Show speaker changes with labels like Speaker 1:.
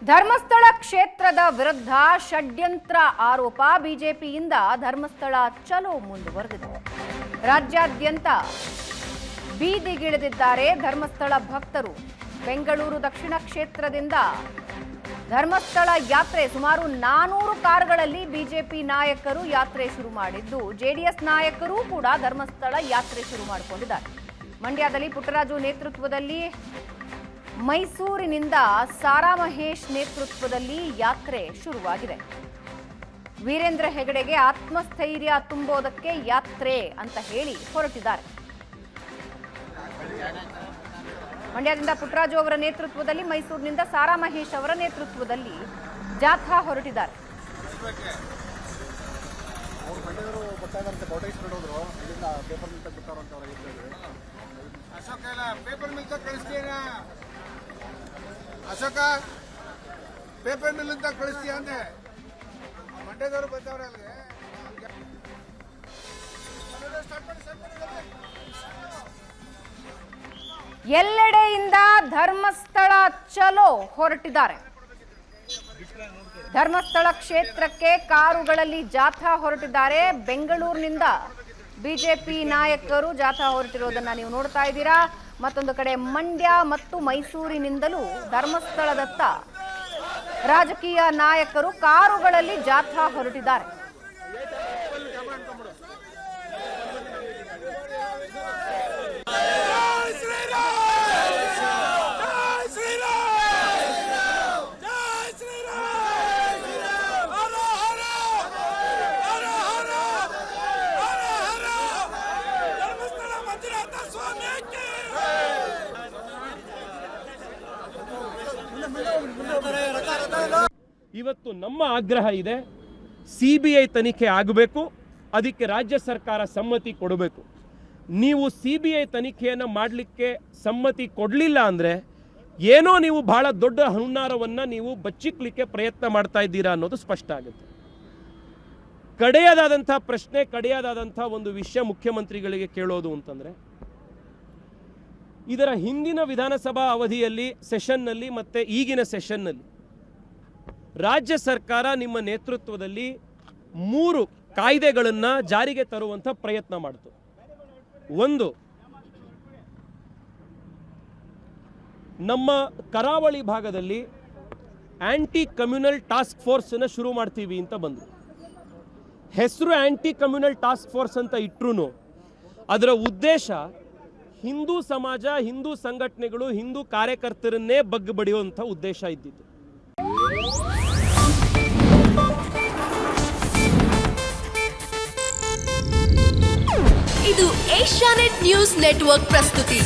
Speaker 1: ಧರ್ಮಸ್ಥಳ ಕ್ಷೇತ್ರದ ವಿರುದ್ಧ ಷಡ್ಯಂತ್ರ ಆರೋಪ ಬಿಜೆಪಿಯಿಂದ ಧರ್ಮಸ್ಥಳ ಚಲೋ ಮುಂದುವರೆದಿದೆ. ರಾಜ್ಯಾದ್ಯಂತ ಬೀದಿಗಿಳಿದಿದ್ದಾರೆ ಧರ್ಮಸ್ಥಳ ಭಕ್ತರು. ಬೆಂಗಳೂರು ದಕ್ಷಿಣ ಕ್ಷೇತ್ರದಿಂದ ಧರ್ಮಸ್ಥಳ ಯಾತ್ರೆ ಸುಮಾರು 400 ಕಾರುಗಳಲ್ಲಿ ಬಿಜೆಪಿ ನಾಯಕರು ಯಾತ್ರೆ ಶುರು ಮಾಡಿದ್ದು, ಜೆಡಿಎಸ್ ನಾಯಕರು ಕೂಡ ಧರ್ಮಸ್ಥಳ ಯಾತ್ರೆ ಶುರು ಮಾಡಿಕೊಂಡಿದ್ದಾರೆ. ಮಂಡ್ಯದಲ್ಲಿ ಪುಟ್ಟರಾಜು ನೇತೃತ್ವದಲ್ಲಿ, ಮೈಸೂರಿನಿಂದ ಸಾರಾ ಮಹೇಶ್ ನೇತೃತ್ವದಲ್ಲಿ ಯಾತ್ರೆ ಶುರುವಾಗಿದೆ. ವೀರೇಂದ್ರ ಹೆಗಡೆಗೆ ಆತ್ಮಸ್ಥೈರ್ಯ ತುಂಬೋದಕ್ಕೆ ಯಾತ್ರೆ ಅಂತ ಹೇಳಿ ಹೊರಟಿದ್ದಾರೆ. ಮಂಡ್ಯದಿಂದ ಪುಟ್ಟರಾಜು ಅವರ ನೇತೃತ್ವದಲ್ಲಿ, ಮೈಸೂರಿನಿಂದ ಸಾರಾ ಮಹೇಶ್ ಅವರ ನೇತೃತ್ವದಲ್ಲಿ ಜಾಥಾ ಹೊರಟಿದ್ದಾರೆ.
Speaker 2: ಅಶೋಕ ಪೇಪರ್ ಮಿಲ್ ಅಂತ ಕಳಿಸ್ತೀಯ ಅಂದೆ, ಮಂಡ್ಯದವರು ಬರ್ತಾವ್ರೆ ಅಲ್ಲಿಗೆ.
Speaker 1: ಎಲ್ಲೆಡೆಯಿಂದ ಧರ್ಮಸ್ಥಳ ಚಲೋ ಹೊರಟಿದ್ದಾರೆ. ಧರ್ಮಸ್ಥಳ ಕ್ಷೇತ್ರಕ್ಕೆ ಕಾರುಗಳಲ್ಲಿ ಜಾಥಾ ಹೊರಟಿದ್ದಾರೆ. ಬೆಂಗಳೂರಿನಿಂದ ಬಿಜೆಪಿ ನಾಯಕರು ಜಾಥಾ ಹೊರಟಿರೋದನ್ನ ನೀವು ನೋಡ್ತಾ ಇದ್ದೀರಾ. ಮತ್ತೊಂದು ಕಡೆ ಮಂಡ್ಯ ಮತ್ತು ಮೈಸೂರಿನಿಂದಲೂ ಧರ್ಮಸ್ಥಳದತ್ತ ರಾಜಕೀಯ ನಾಯಕರು ಕಾರುಗಳಲ್ಲಿ ಜಾಥಾ ಹೊರಟಿದ್ದಾರೆ.
Speaker 3: ಇವತ್ತು ನಮ್ಮ ಆಗ್ರಹ ಇದೆ, CBI ತನಿಖೆ ಆಗಬೇಕು, ಅದಕ್ಕೆ ರಾಜ್ಯ ಸರ್ಕಾರ ಸಮ್ಮತಿ ಕೊಡಬೇಕು. ನೀವು CBI ತನಿಖೆಯನ್ನು ಮಾಡಲಿಕ್ಕೆ ಸಮ್ಮತಿ ಕೊಡಲಿಲ್ಲ ಅಂದರೆ ಏನೋ ನೀವು ಬಹಳ ದೊಡ್ಡ ಹುನ್ನಾರವನ್ನು ನೀವು ಬಚ್ಚಿಕ್ಲಿಕ್ಕೆ ಪ್ರಯತ್ನ ಮಾಡ್ತಾ ಇದ್ದೀರಾ ಅನ್ನೋದು ಸ್ಪಷ್ಟ ಆಗುತ್ತೆ. ಕಡೆಯದಾದಂಥ ಪ್ರಶ್ನೆ, ಕಡೆಯದಾದಂಥ ಒಂದು ವಿಷಯ ಮುಖ್ಯಮಂತ್ರಿಗಳಿಗೆ ಕೇಳೋದು ಅಂತಂದರೆ, ಇದರ ಹಿಂದಿನ ವಿಧಾನಸಭಾ ಅವಧಿಯಲ್ಲಿ ಸೆಷನ್ನಲ್ಲಿ ಮತ್ತು ಈಗಿನ ಸೆಷನ್ನಲ್ಲಿ ರಾಜ್ಯ ಸರ್ಕಾರ ನಿಮ್ಮ ನೇತೃತ್ವದಲ್ಲಿ 3 ಕಾಯ್ದೆಗಳನ್ನು ಜಾರಿಗೆ ತರುವಂಥ ಪ್ರಯತ್ನ ಮಾಡಿತು. ಒಂದು, ನಮ್ಮ ಕರಾವಳಿ ಭಾಗದಲ್ಲಿ ಆಂಟಿ ಕಮ್ಯುನಲ್ ಟಾಸ್ಕ್ ಫೋರ್ಸನ್ನು ಶುರು ಮಾಡ್ತೀವಿ ಅಂತ ಬಂದರು. ಹೆಸರು ಆಂಟಿ ಕಮ್ಯುನಲ್ ಟಾಸ್ಕ್ ಫೋರ್ಸ್ ಅಂತ ಇಟ್ಟರು ಅದರ ಉದ್ದೇಶ ಹಿಂದೂ ಸಮಾಜ, ಹಿಂದೂ ಸಂಘಟನೆಗಳು, ಹಿಂದೂ ಕಾರ್ಯಕರ್ತರನ್ನೇ ಬಗ್ಗು ಬಡಿಯುವಂಥ ಉದ್ದೇಶ ಇದ್ದಿತ್ತು.
Speaker 4: ಇದು ಏಷ್ಯಾನೆಟ್ ನ್ಯೂಸ್ ನೆಟ್ವರ್ಕ್ ಪ್ರಸ್ತುತಿ.